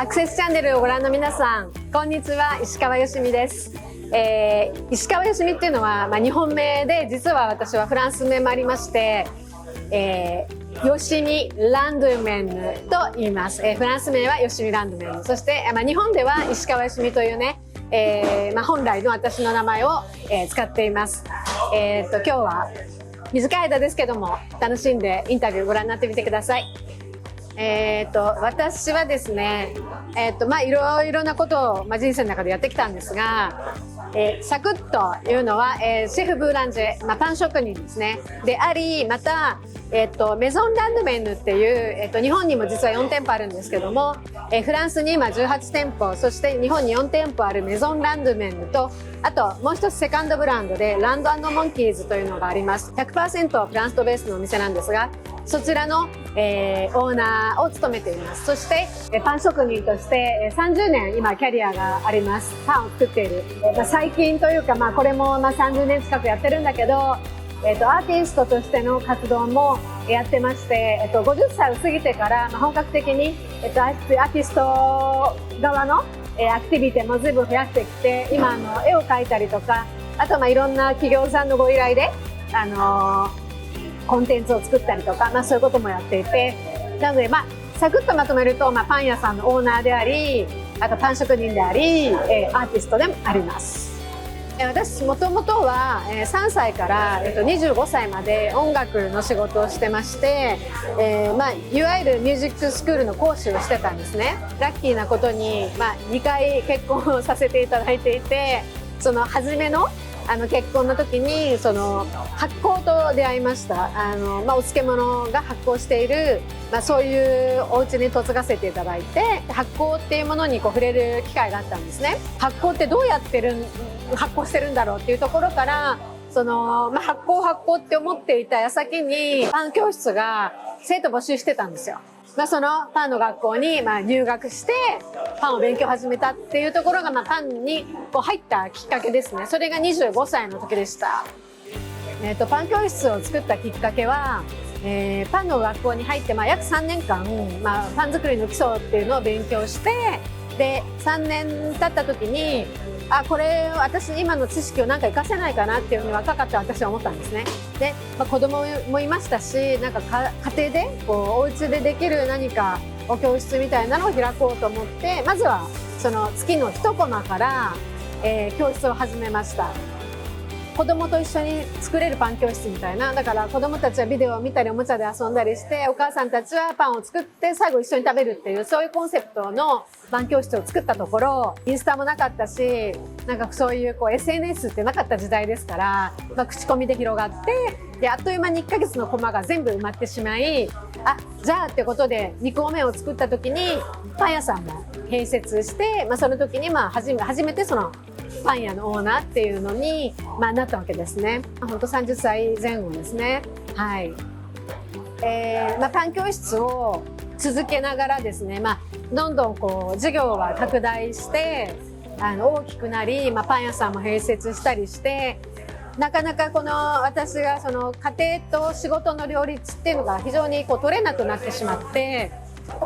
アクセスチャンネルをご覧の皆さん、こんにちは。石川よしみです。石川よしみっていうのは、日本名で、実は私はフランス名もありまして、よしみランドメンヌと言います。フランス名はよしみランドメンヌ。そして、日本では石川よしみというね、本来の私の名前を、使っています。今日は短い間ですけども、楽しんでインタビューをご覧になってみてください。私はですね、いろいろなことを、人生の中でやってきたんですが、サクッというのは、シェフブーランジェ、パン職人ですね。であり、また、メゾンランドメンヌっていう、日本にも実は4店舗あるんですけども、フランスに今18店舗、そして日本に4店舗あるメゾンランドメンヌと、あともう一つセカンドブランドでランド&モンキーズというのがあります。100% フランスとベースのお店なんですが、そちらの、オーナーを務めています。そして、パン職人として、30年今キャリアがあります。パンを作っている。最近というか、これも30年近くやってるんだけど、アーティストとしての活動もやってまして、50歳を過ぎてから、本格的に、アーティスト側の、アクティビティも随分増やしてきて、今絵を描いたりとか、あといろんな企業さんのご依頼で、コンテンツを作ったりとか、そういうこともやっていて、なのでサクッとまとめると、パン屋さんのオーナーであり、あとパン職人であり、アーティストでもあります。私もともとは3歳から25歳まで音楽の仕事をしてまして、いわゆるミュージックスクールの講師をしてたんですね。ラッキーなことに、2回結婚をさせていただいていて、その初めの結婚の時に発酵と出会いました。お漬物が発酵している、そういうお家に嫁がせていただいて、発酵っていうものに触れる機会があったんですね。発酵ってどうやって発酵してるんだろうっていうところから、発酵って思っていた矢先にパン教室が生徒募集してたんですよ。そのパンの学校に入学してパンを勉強始めたっていうところがパンに入ったきっかけですね。それが25歳の時でした。パン教室を作ったきっかけは、パンの学校に入って約3年間、パン作りの基礎っていうのを勉強して、で3年経った時にこれ私今の知識を活かせないかなっていうふうに若かった私は思ったんですね。で、子供もいましたし、家庭でお家でできる何かお教室みたいなのを開こうと思って、まずはその月の1コマから、教室を始めました。子供と一緒に作れるパン教室みたいな。だから子供たちはビデオを見たりおもちゃで遊んだりして、お母さんたちはパンを作って最後一緒に食べるっていう、そういうコンセプトのパン教室を作ったところ、インスタもなかったし、そういうSNS ってなかった時代ですから、口コミで広がって、であっという間に1ヶ月のコマが全部埋まってしまい、じゃあってことで2個目を作った時にパン屋さんも併設して、その時に初めてそのパン屋のオーナーっていうのに、なったわけですね。本当30歳前後ですね。はい。パン教室を続けながらですね、どんどん事業は拡大して大きくなり、パン屋さんも併設したりして、なかなか私が家庭と仕事の両立っていうのが非常に取れなくなってしまって、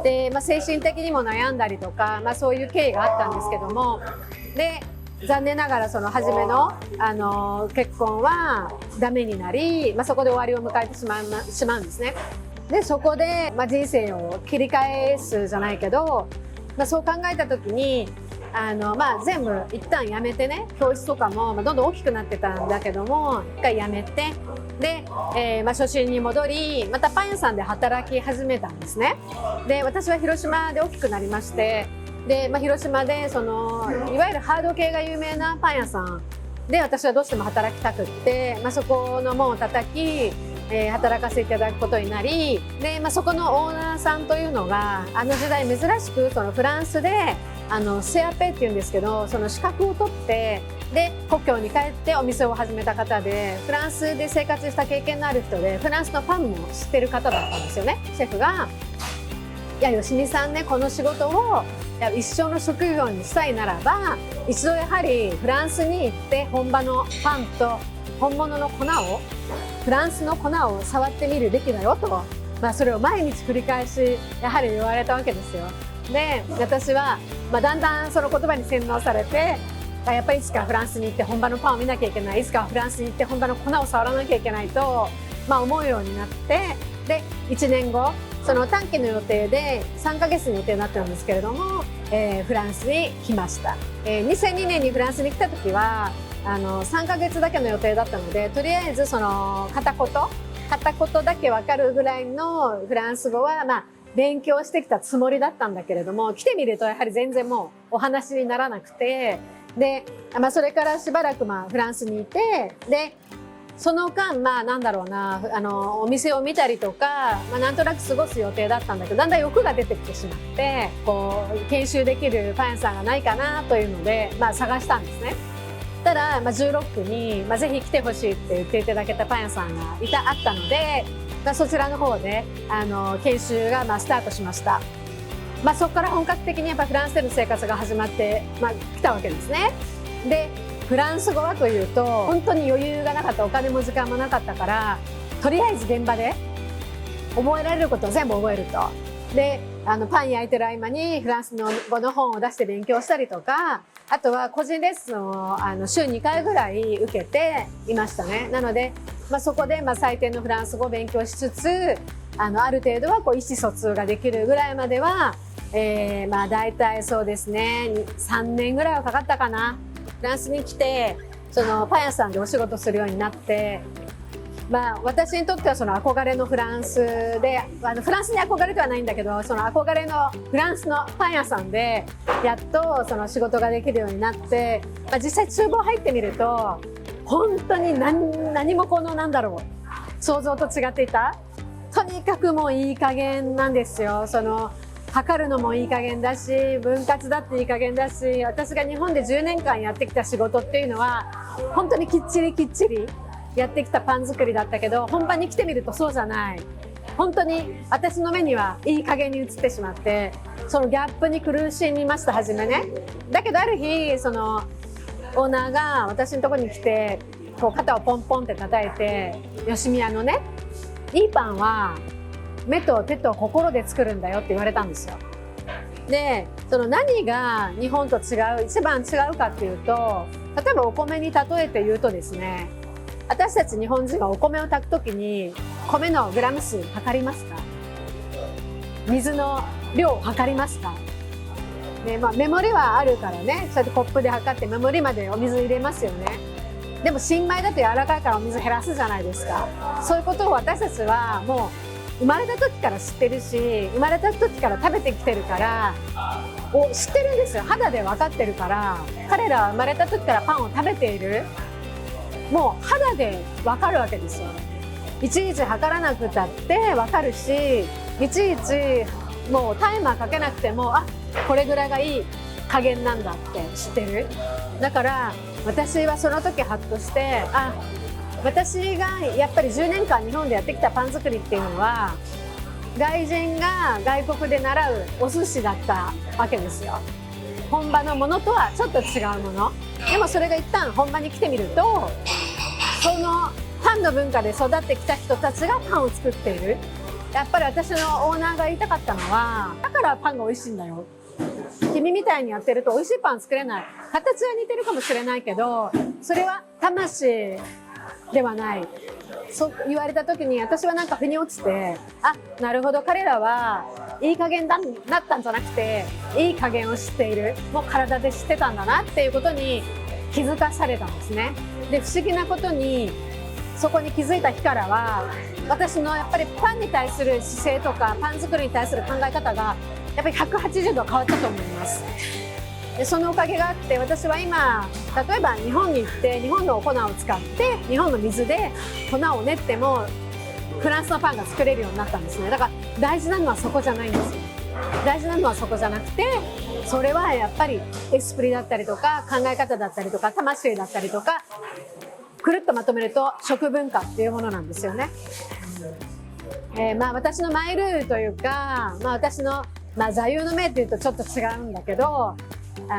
で、精神的にも悩んだりとか、そういう経緯があったんですけども、で残念ながらその初めの、結婚はダメになり、そこで終わりを迎えてしまうんですね。でそこで、人生を切り返すじゃないけど、そう考えた時に全部一旦やめてね、教室とかも、どんどん大きくなってたんだけども一回やめて、で、初心に戻り、またパン屋さんで働き始めたんですね。で私は広島で大きくなりまして、で、広島でいわゆるハード系が有名なパン屋さんで私はどうしても働きたくって、そこの門を叩き、働かせていただくことになり、で、そこのオーナーさんというのが時代珍しくフランスでセアペっていうんですけど、その資格を取ってで故郷に帰ってお店を始めた方で、フランスで生活した経験のある人で、フランスのパンも知ってる方だったんですよね。シェフが「いや吉見さんね、この仕事を一生の職業にしたいならば、一度やはりフランスに行って本場のパンと本物の粉を、フランスの粉を触ってみるべきだよ」と、それを毎日繰り返しやはり言われたわけですよ。で私は、だんだんその言葉に洗脳されて、やっぱりいつかフランスに行って本場のパンを見なきゃいけない、いつかフランスに行って本場の粉を触らなきゃいけないと、思うようになって、で1年後その短期の予定で3ヶ月の予定になってるんですけれども、フランスに来ました。2002年にフランスに来た時は3ヶ月だけの予定だったので、とりあえずその片言だけ分かるぐらいのフランス語は勉強してきたつもりだったんだけれども、来てみるとやはり全然もうお話にならなくて、で、それからしばらくフランスにいて、でその間なんだろうな、お店を見たりとか、なんとなく過ごす予定だったんだけど、だんだん欲が出てきてしまって、こう研修できるパン屋さんがないかなというので、探したんですね。たら、16区に、ぜひ来てほしいって言っていただけたパン屋さんがあったので、そちらの方で研修がスタートしました。そこから本格的にやっぱフランスでの生活が始まってきたわけですね。でフランス語はというと本当に余裕がなかった、お金も時間もなかったから、とりあえず現場で覚えられることを全部覚えると。でパン焼いてる合間にフランスの語の本を出して勉強したりとか、あとは個人レッスンを週2回ぐらい受けていましたね。なので、そこで最低のフランス語を勉強しつつ、ある程度は意思疎通ができるぐらいまでは、大体そうですね3年ぐらいはかかったかな。フランスに来てそのパン屋さんでお仕事するようになって、私にとってはその憧れのフランスで、フランスに憧れてはないんだけど、その憧れのフランスのパン屋さんでやっとその仕事ができるようになって、実際厨房入ってみると本当に何もなんだろう、想像と違っていた。とにかくもういい加減なんですよ。その測るのもいい加減だし、分割だっていい加減だし、私が日本で10年間やってきた仕事っていうのは本当にきっちりやってきたパン作りだったけど、本番に来てみるとそうじゃない。本当に私の目にはいい加減に映ってしまって、そのギャップに苦しみました、初めね。だけどある日そのオーナーが私のところに来て、肩をポンポンって叩いて、吉宮のね、いいパンは目と手と心で作るんだよって言われたんですよ。でその何が日本と一番違うかっていうと、例えばお米に例えて言うとですね、私たち日本人がお米を炊くときに米のグラム数測りますか？水の量を測りますか？で、目盛りはあるからね、そうやってコップで測って目盛りまでお水入れますよね。でも新米だと柔らかいからお水減らすじゃないですか。そういうことを私たちはもう生まれた時から知ってるし、生まれた時から食べてきてるから知ってるんですよ。肌で分かってるから。彼らは生まれた時からパンを食べている、もう肌で分かるわけですよ。いちいち測らなくたって分かるし、いちいちもうタイマーかけなくても、これぐらいがいい加減なんだって知ってる。だから私はその時ハッとして、私がやっぱり10年間日本でやってきたパン作りっていうのは、外人が外国で習うお寿司だったわけですよ。本場のものとはちょっと違うもの。でもそれが一旦本場に来てみると、そのパンの文化で育ってきた人たちがパンを作っている。やっぱり私のオーナーが言いたかったのは、だからパンが美味しいんだよ。君みたいにやってると美味しいパン作れない。形は似てるかもしれないけど、それは魂ではない。そう言われた時に私はなんか腑に落ちて、なるほど、彼らはいい加減だったんじゃなくて、いい加減を知っている、もう体で知ってたんだなっていうことに気づかされたんですね。で不思議なことに、そこに気づいた日からは私のやっぱりパンに対する姿勢とかパン作りに対する考え方がやっぱり180度変わったと思います。でそのおかげがあって、私は今例えば日本に行って日本の粉を使って日本の水で粉を練ってもフランスのパンが作れるようになったんですね。だから大事なのはそこじゃないんですよ。大事なのはそこじゃなくて、それはやっぱりエスプリだったりとか考え方だったりとか魂だったりとか、くるっとまとめると食文化っていうものなんですよね。私のマイルールというか、私の座右の銘っていうとちょっと違うんだけど、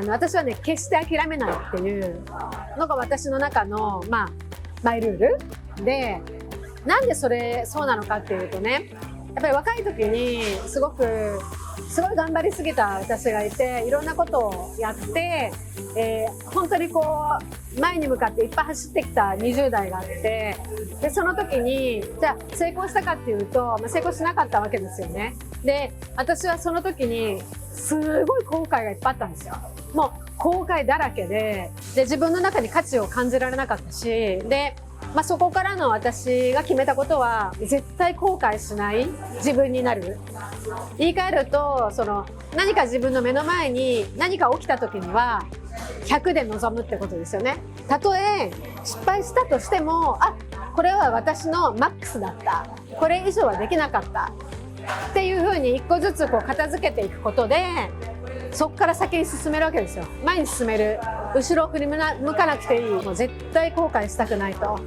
私はね、決して諦めないっていうのが私の中の、マイルールで、なんでそうなのかっていうとね、やっぱり若い時にすごくすごい頑張りすぎた私がいて、いろんなことをやって、本当にこう前に向かっていっぱい走ってきた20代があって、でその時にじゃあ成功したかっていうと、成功しなかったわけですよね。で私はその時にすごい後悔がいっぱいあったんですよ。もう後悔だらけで、自分の中に価値を感じられなかったし、でそこからの私が決めたことは、絶対後悔しない自分になる。言い換えると、何か自分の目の前に何か起きた時には100で臨むってことですよね。たとえ失敗したとしても、これは私のマックスだった、これ以上はできなかったっていうふうに一個ずつこう片付けていくことで、そこから先に進めるわけですよ。前に進める。後ろを振り向かなくていい。もう絶対後悔したくないと。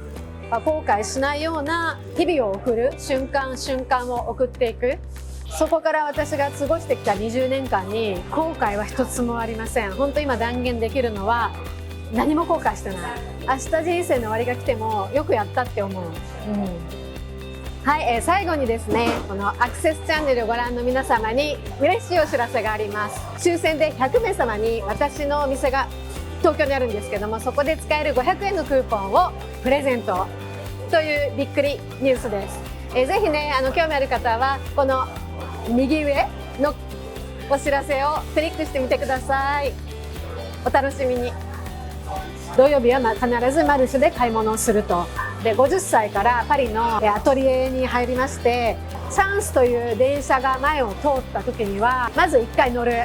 後悔しないような日々を送る、瞬間瞬間を送っていく。そこから私が過ごしてきた20年間に後悔は一つもありません。本当今断言できるのは、何も後悔してない。明日人生の終わりが来てもよくやったって思う。はい、最後にですね、このアクセスチャンネルをご覧の皆様に嬉しいお知らせがあります。抽選で100名様に私のお店が東京にあるんですけども、そこで使える500円のクーポンをプレゼントというびっくりニュースです。ぜひね、興味ある方はこの右上のお知らせをクリックしてみてください。お楽しみに。土曜日は必ずマルシェで買い物をすると。で50歳からパリのアトリエに入りまして、チャンスという電車が前を通った時にはまず1回乗る。